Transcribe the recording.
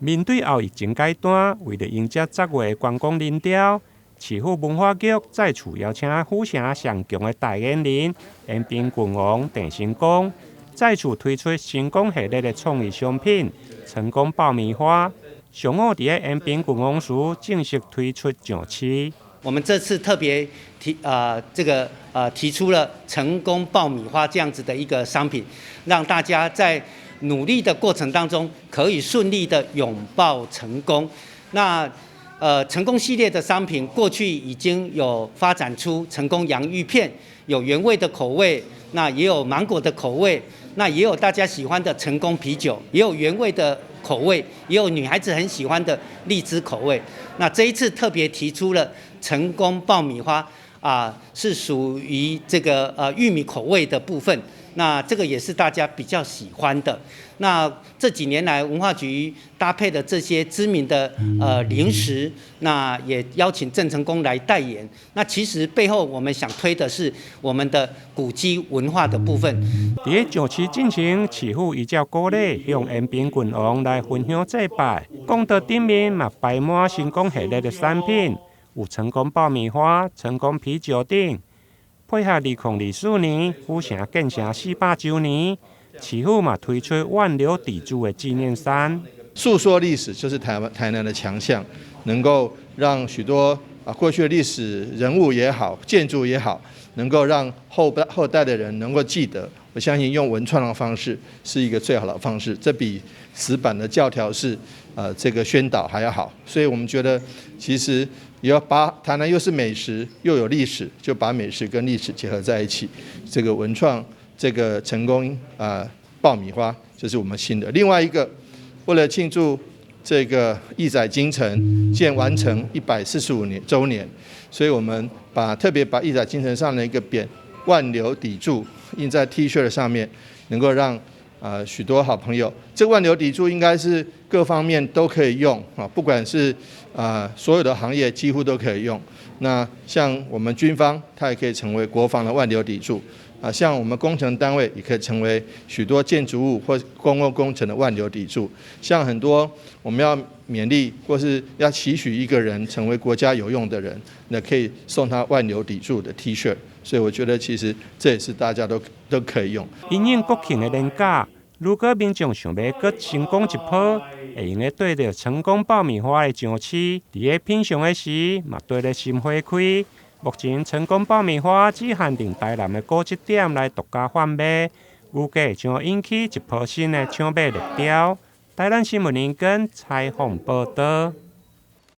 面对后疫情阶段，为了迎接10月的观光人潮，市府文化局再次邀请府城上强的代言人延平郡王郑成功，再次推出成功系列的创意商品——成功爆米花。上午在延平郡王署正式推出上市。我们这次特别提出了成功爆米花这样子的一个商品，让大家在努力的过程当中可以顺利的拥抱成功。那成功系列的商品过去已经有发展出成功洋芋片，有原味的口味，那也有芒果的口味，那也有大家喜欢的成功啤酒，也有原味的口味，也有女孩子很喜欢的荔枝口味。那这一次特别提出了成功爆米花是属于这个玉米口味的部分。那这个也是大家比较喜欢的。那这几年来，文化局搭配的这些知名的零食，那也邀请郑成功来代言。那其实背后我们想推的是我们的古迹文化的部分。在上市进程，市府依照鼓励，向延平郡王来分享祭拜。功德顶面嘛摆满成功系列的产品，有成功爆米花、成功啤酒等。配合2024年府城建成400周年，市府嘛推出万流砥柱的纪念衫。诉说历史就是台南的强项，能够让许多过去的历史人物也好、建筑也好，能够让后代的人能够记得。我相信用文创的方式是一个最好的方式，这比死板的教条式这个宣导还要好。所以我们觉得，其实也要把台南又是美食又有历史，就把美食跟历史结合在一起。这个文创这个成功爆米花，这是我们新的。另外一个，为了庆祝这个义载京城建完成145周年，所以我们特别把义载京城上的一个匾“万流砥柱”印在 T 恤上面，能够让许多好朋友，这个万流砥柱应该是各方面都可以用不管是所有的行业几乎都可以用。那像我们军方，它也可以成为国防的万流砥柱像我们工程单位也可以成为许多建筑物或公共工程的万流砥柱。像很多我们要勉励或是要期许一个人成为国家有用的人，那可以送他万流砥柱的 T 恤。所以我觉得其实这也是大家都可以用。因应国庆的年假，如果民众想要搁成功一波，会用对着成功爆米花的上市，在品尝的时嘛对着心花开。目前成功爆米花只限定台南的果汁店来独家贩卖，预计将引起一波新的抢买热潮。台南新闻联播采访报道。